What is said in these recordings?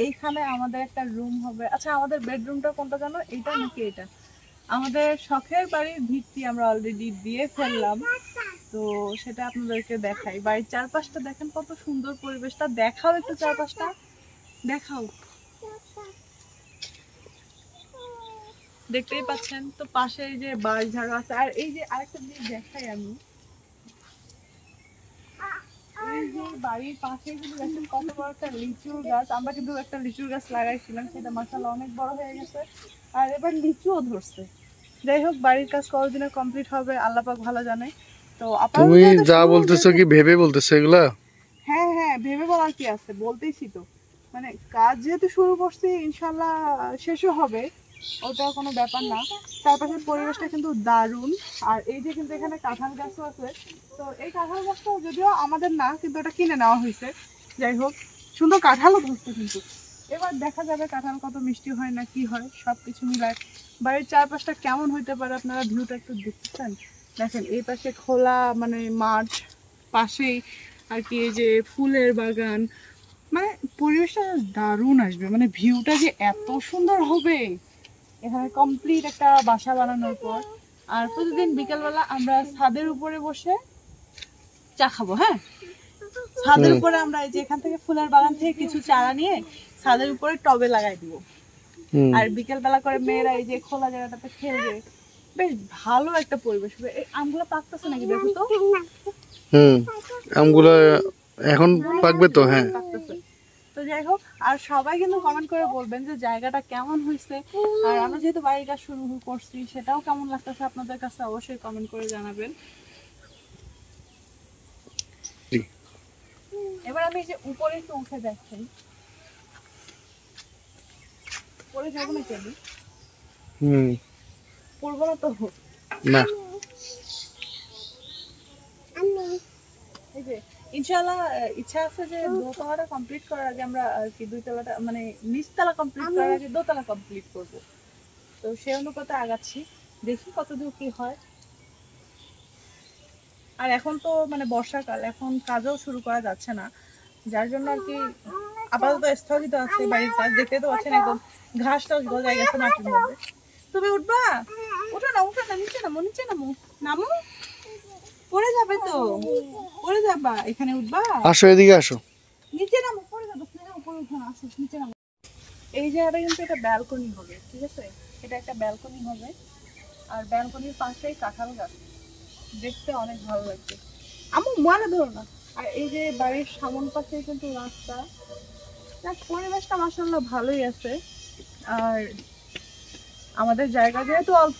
এইখানে আমাদের একটা রুম হবে। আচ্ছা, আমাদের বেডরুমটা কোনটা জানো? এইটা নাকি এটা? আমাদের শখের বাড়ির ভিত্তি আমরা অলরেডি দিয়ে ফেললাম, তো সেটা আপনাদেরকে দেখাই। বাড়ির চারপাশটা দেখেন কত সুন্দর পরিবেশটা। দেখাও একটু চারপাশটা, দেখাও। দেখতেই পাচ্ছেন তো, পাশে এই যে বাঁশ ঝাড়ু আছে। আর এই যে আরেকটা জিনিস দেখাই আমি, এই যে বাড়ির পাশে কিন্তু দেখেন কত বড় একটা লিচুর গাছ। আমরা কিন্তু একটা লিচুর গাছ লাগাইছিলাম, সেটা মাশাআল্লাহ অনেক বড় হয়ে গেছে, আর এবার লিচুও ধরছে। যাই হোক, বাড়ির কাজ কতদিনে কমপ্লিট হবে আল্লাহ পাক ভালো জানে। তো তুমি যা বলতেছো কি ভেবে বলতেছো এগুলা? হ্যাঁ হ্যাঁ, ভেবে বলার কি আছে, বলতেইছি তো। মানে কাজ যেহেতু শুরু করছি, ইনশাল্লাহ শেষও হবে, ওটা কোনো ব্যাপার না। চারপাশের পরিবেশটা কিন্তু দারুণ। আর এই যে কিন্তু এখানে কাঁঠাল গাছও আছে। তো এই কাঁঠাল গাছটা যদিও আমাদের না, কিন্তু ওটা কিনে নেওয়া হয়েছে। যাই হোক, সুন্দর কাঁঠালও ধরছে কিন্তু। এবার দেখা যাবে কাঁঠাল কত মিষ্টি হয় না কি হয়, সবকিছু মিলায় বাড়ির চারপাশটা কেমন হইতে পারে। আপনারা ভিউটা একটু দেখতেছেন, দেখেন এই পাশে খোলা মানে মাঠ, পাশেই আর কি এই যে ফুলের বাগান, মানে পরিবেশটা দারুণ আসবে। মানে ভিউটা যে এত সুন্দর হবে এখানে কমপ্লিট একটা বাসা বানানোর পর। আর প্রতিদিন বিকেলবেলা আমরা ছাদের উপরে বসে চা খাবো। হ্যাঁ, ছাদের উপরে আমরা এই যে এখান থেকে ফুলের বাগান থেকে কিছু চারা নিয়ে ছাদের উপরে টবে লাগাই দিব। আর বিকেল বেলা করে মেয়েরা এই যে খোলা জায়গাটাতে খেলবে, বেশ ভালো একটা পরিবেশ হবে। এই আমগুলো পাকতেছে নাকি দেখো তো? আমগুলো এখন পাকবে তো। হ্যাঁ, তো যাই হোক, আর সবাই কিন্তু কমেন্ট করে বলবেন যে জায়গাটা কেমন হয়েছে, আর আমরা যেহেতু বাড়ির কাজ শুরু করছি সেটাও কেমন লাগতেছে আপনাদের কাছে অবশ্যই কমেন্ট করে জানাবেন। এবার আমি যে উপরে একটু উঠে যাচ্ছি, পরে যাবো না কেন? পড়বো না তো না। এই যে ইনশাআল্লাহ ইচ্ছা আছে যে দোতলাটা কমপ্লিট করার আগে আমরা আর কি দুইতলাটা মানে নিচতলা কমপ্লিট করার আগে দোতলা কমপ্লিট করব। তো সেই অনুপাতে আগাচ্ছি, দেখি কতদূর কি হয়। আর এখন তো মানে বর্ষাকাল, এখন কাজও শুরু করা যাচ্ছে না, যার জন্য আর কি আপাতত স্থগিত আছে বাড়ির কাজ। দেখতে তো পাচ্ছেন একদম ঘাস টাস গজায় গেছে মাটির মধ্যে। তুমি উঠবা? উঠো না, উঠো না, নিচে নামো, নিচে নামো, নামো, পড়ে যাবে তো, পড়ে যাবা। এখানে উঠবা? আসো, এদিকে আসো। নিচে নামো, পড়ে যাবে। উপরে উঠো না, আসো নিচে নামো। এই জায়গাটা কিন্তু একটা ব্যালকনি হবে, ঠিক আছে? এটা একটা ব্যালকনি হবে, আর ব্যালকনির পাশেই কাঁঠাল গাছ, দেখতে অনেক ভালো লাগছে। আমার মনে ধরো না। আর এই যে বাড়ির সামন পাশে কিন্তু রাস্তা, পরিবেশটা মাশাআল্লাহ ভালোই আছে। আর আমাদের জায়গা যেহেতু অল্প,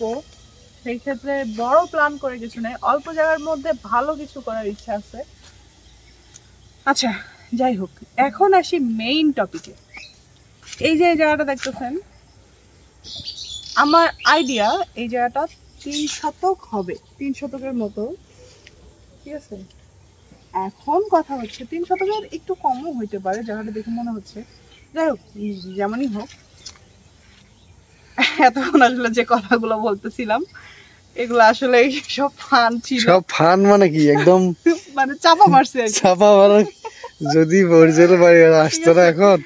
সেই ক্ষেত্রে বড় প্ল্যান করে কিছু নেই, অল্প জায়গার মধ্যে ভালো কিছু করার ইচ্ছা আছে। আচ্ছা, যাই হোক, এখন আসি মেইন টপিকে। এই যে জায়গাটা দেখতেছেন, আমার আইডিয়া এই জায়গাটা 3 শতক হবে, 3 শতকের মতো, ঠিক আছে? এখন কথা হচ্ছে 3 শতকের একটু কমও হইতে পারে, জায়গাটা দেখে মনে হচ্ছে। যাই হোক, যেমনই হোক, এতক্ষণ আসলে যে কথাগুলো বলতেছিলাম এগুলো আসলে সব ফান ছিল। সব ফান মানে কি, একদম মানে চাপা মারছে, চাপা মারা। যদি বর্জের বাড়ি আসতো না এখন,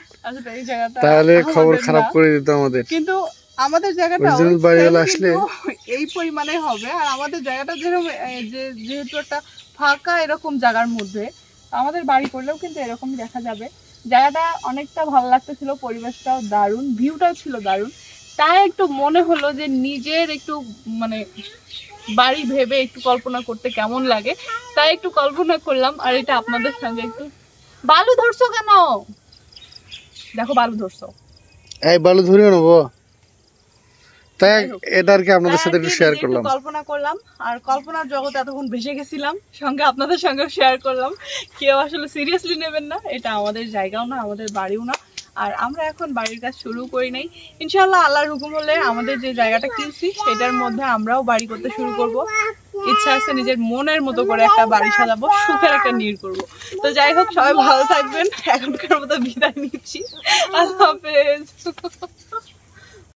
এই জায়গাটা তাহলে খবর খারাপ করে দিত আমাদের। কিন্তু আমাদের জায়গাটা আসলে এই পরিমাণে হবে। আর আমাদের জায়গাটা যেরকম যেহেতু একটা ফাঁকা এরকম জায়গার মধ্যে, আমাদের বাড়ি করলেও কিন্তু এরকমই দেখা যাবে। জায়গাটা অনেকটা ভালো লাগতেছিল, পরিবেশটাও দারুণ, ভিউটাও ছিল দারুণ। তাই একটু মনে হলো যে নিজের একটু মানে বাড়ি ভেবে একটু কল্পনা করতে কেমন লাগে, তাই একটু কল্পনা করলাম। আর এটা আপনাদের সঙ্গে একটু। বালু ধরছো কেন? দেখো বালু ধরছো, এই বালু ধরে নেবো, তাই এটা আর কি আপনাদের সাথে একটু শেয়ার করলাম, কল্পনা করলাম। আর কল্পনার জগতে এতক্ষণ ভেসে গেছিলাম, সঙ্গে আপনাদের সঙ্গে শেয়ার করলাম। কেউ আসলে সিরিয়াসলি নেবেন না, এটা আমাদের জায়গাও না, আমাদের বাড়িও না। আর আমরা এখন বাড়ির কাজ শুরু করি নাই, ইনশাআল্লাহ আল্লাহর হুকুম হলে আমাদের যে জায়গাটা কিনছি সেটার মধ্যে আমরাও বাড়ি করতে শুরু করব। ইচ্ছা আছে নিজের মনের মতো করে একটা বাড়ি সাজাবো, সুখের একটা নীড় করবো। তো যাই হোক, সবাই ভালো থাকবেন, এখনকার মতো বিদায় নিচ্ছি, আল্লাহ হাফেজ।